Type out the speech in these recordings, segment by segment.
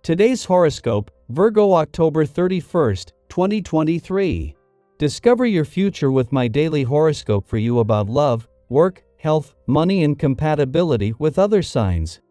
Today's horoscope, Virgo October 31st, 2023. Discover your future with my daily horoscope for you about love, work, health, money and compatibility with other signs.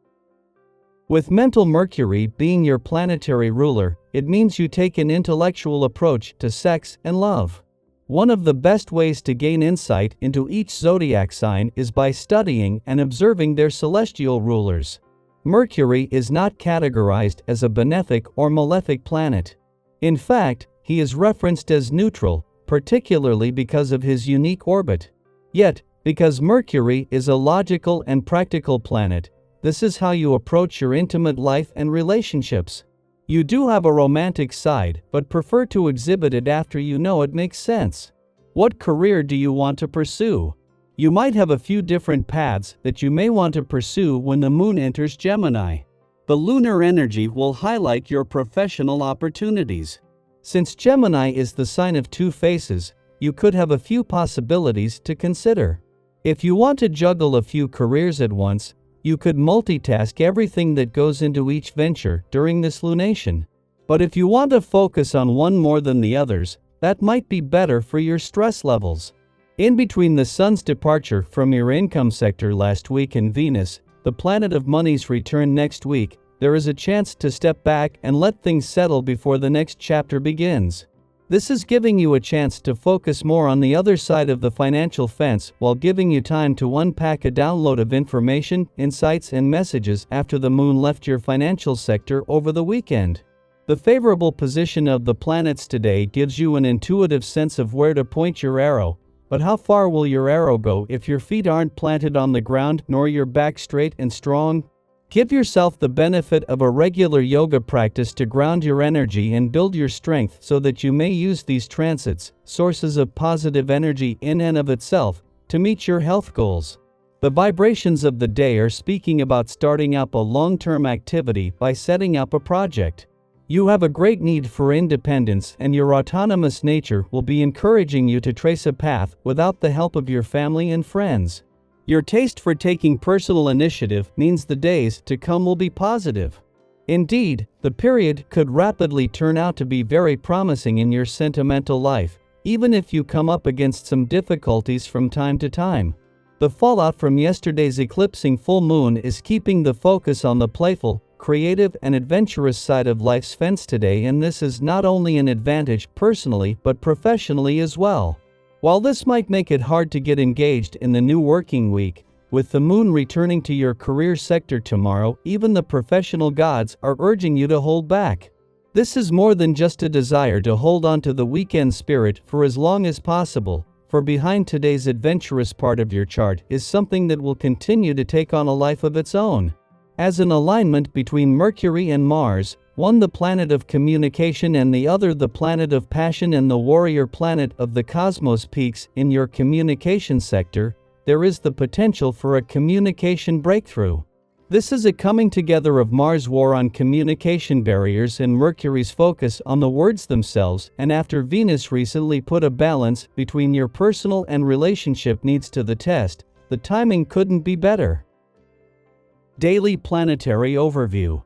With mental Mercury being your planetary ruler, it means you take an intellectual approach to sex and love. One of the best ways to gain insight into each zodiac sign is by studying and observing their celestial rulers. Mercury is not categorized as a benefic or malefic planet. In fact, he is referenced as neutral, particularly because of his unique orbit. Yet, because Mercury is a logical and practical planet, this is how you approach your intimate life and relationships. You do have a romantic side, but prefer to exhibit it after you know it makes sense. What career do you want to pursue? You might have a few different paths that you may want to pursue when the moon enters Gemini. The lunar energy will highlight your professional opportunities. Since Gemini is the sign of two faces, you could have a few possibilities to consider. If you want to juggle a few careers at once, you could multitask everything that goes into each venture during this lunation. But if you want to focus on one more than the others, that might be better for your stress levels. In between the Sun's departure from your income sector last week and Venus, the planet of money's return next week, there is a chance to step back and let things settle before the next chapter begins. This is giving you a chance to focus more on the other side of the financial fence while giving you time to unpack a download of information, insights and messages after the moon left your financial sector over the weekend. The favorable position of the planets today gives you an intuitive sense of where to point your arrow, but how far will your arrow go if your feet aren't planted on the ground nor your back straight and strong? Give yourself the benefit of a regular yoga practice to ground your energy and build your strength so that you may use these transits, sources of positive energy in and of itself, to meet your health goals. The vibrations of the day are speaking about starting up a long-term activity by setting up a project. You have a great need for independence and your autonomous nature will be encouraging you to trace a path without the help of your family and friends. Your taste for taking personal initiative means the days to come will be positive. Indeed, the period could rapidly turn out to be very promising in your sentimental life, even if you come up against some difficulties from time to time. The fallout from yesterday's eclipsing full moon is keeping the focus on the playful, creative and adventurous side of life's fence today, and this is not only an advantage personally but professionally as well. While this might make it hard to get engaged in the new working week, with the moon returning to your career sector tomorrow, even the professional gods are urging you to hold back. This is more than just a desire to hold on to the weekend spirit for as long as possible, for behind today's adventurous part of your chart is something that will continue to take on a life of its own. As an alignment between Mercury and Mars, one the planet of communication and the other the planet of passion and the warrior planet of the cosmos peaks in your communication sector, there is the potential for a communication breakthrough. This is a coming together of Mars' war on communication barriers and Mercury's focus on the words themselves, and after Venus recently put a balance between your personal and relationship needs to the test, the timing couldn't be better. Daily Planetary Overview.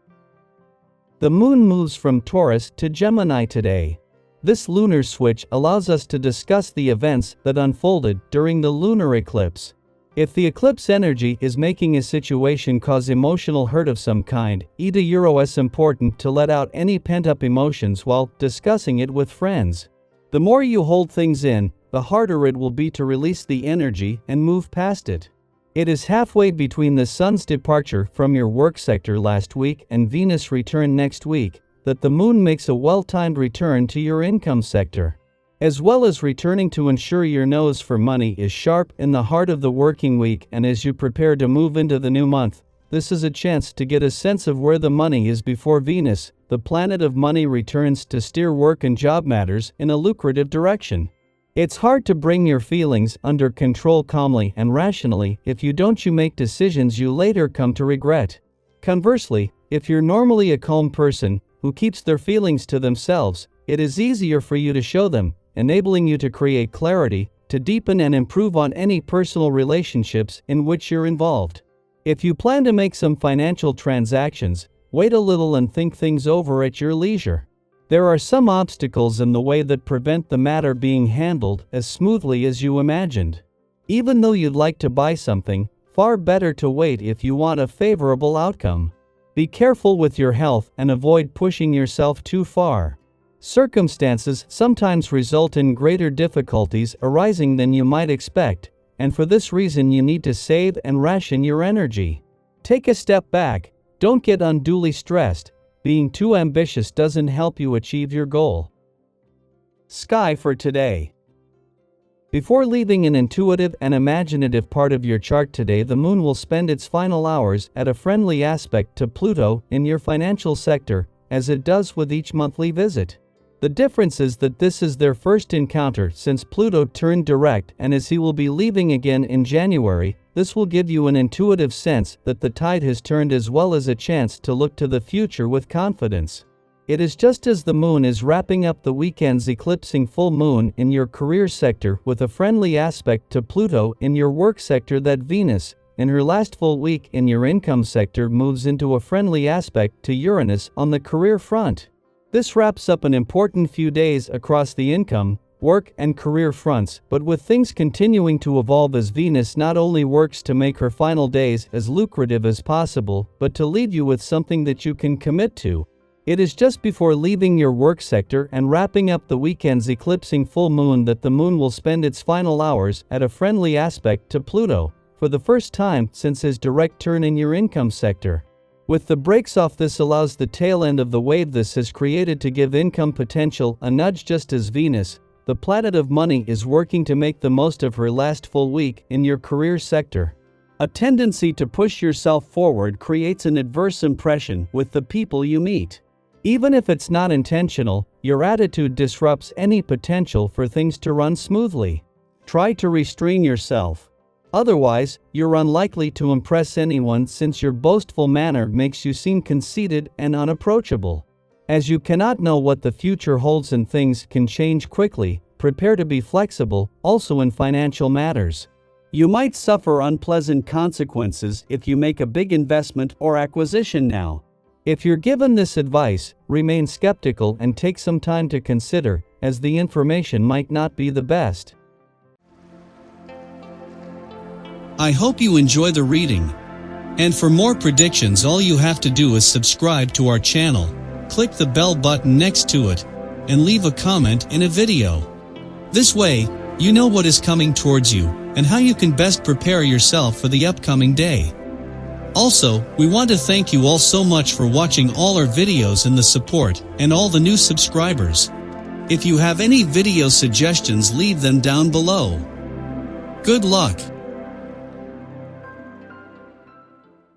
The moon moves from Taurus to Gemini today. This lunar switch allows us to discuss the events that unfolded during the lunar eclipse. If the eclipse energy is making a situation cause emotional hurt of some kind, it's important to let out any pent-up emotions while discussing it with friends. The more you hold things in, the harder it will be to release the energy and move past it. It is halfway between the Sun's departure from your work sector last week and Venus' return next week that the moon makes a well-timed return to your income sector. As well as returning to ensure your nose for money is sharp in the heart of the working week, and as you prepare to move into the new month, this is a chance to get a sense of where the money is before Venus, the planet of money, returns to steer work and job matters in a lucrative direction. It's hard to bring your feelings under control calmly and rationally if you make decisions you later come to regret. Conversely, if you're normally a calm person who keeps their feelings to themselves, it is easier for you to show them, enabling you to create clarity, to deepen and improve on any personal relationships in which you're involved. If you plan to make some financial transactions, Wait a little and think things over at your leisure. There are some obstacles in the way that prevent the matter being handled as smoothly as you imagined. Even though you'd like to buy something, far better to wait if you want a favorable outcome. Be careful with your health and avoid pushing yourself too far. Circumstances sometimes result in greater difficulties arising than you might expect, and for this reason you need to save and ration your energy. Take a step back, don't get unduly stressed. Being too ambitious doesn't help you achieve your goal. Sky for today. Before leaving an intuitive and imaginative part of your chart today, the moon will spend its final hours at a friendly aspect to Pluto in your financial sector, as it does with each monthly visit. The difference is that this is their first encounter since Pluto turned direct, and as he will be leaving again in January, this will give you an intuitive sense that the tide has turned, as well as a chance to look to the future with confidence. It is just as the moon is wrapping up the weekend's eclipsing full moon in your career sector with a friendly aspect to Pluto in your work sector that Venus, in her last full week in your income sector, moves into a friendly aspect to Uranus on the career front. This wraps up an important few days across the income, work and career fronts, but with things continuing to evolve as Venus not only works to make her final days as lucrative as possible, but to leave you with something that you can commit to. It is just before leaving your work sector and wrapping up the weekend's eclipsing full moon that the moon will spend its final hours at a friendly aspect to Pluto, for the first time since his direct turn in your income sector. With the breaks off, this allows the tail end of the wave this has created to give income potential a nudge, just as Venus, the planet of money, is working to make the most of her last full week in your career sector. A tendency to push yourself forward creates an adverse impression with the people you meet. Even if it's not intentional, your attitude disrupts any potential for things to run smoothly. Try to restrain yourself. Otherwise, you're unlikely to impress anyone, since your boastful manner makes you seem conceited and unapproachable. As you cannot know what the future holds and things can change quickly, prepare to be flexible, also in financial matters. You might suffer unpleasant consequences if you make a big investment or acquisition now. If you're given this advice, remain skeptical and take some time to consider, as the information might not be the best. I hope you enjoy the reading. And for more predictions, all you have to do is subscribe to our channel, click the bell button next to it, and leave a comment in a video. This way, you know what is coming towards you, and how you can best prepare yourself for the upcoming day. Also, we want to thank you all so much for watching all our videos and the support, and all the new subscribers. If you have any video suggestions, leave them down below. Good luck!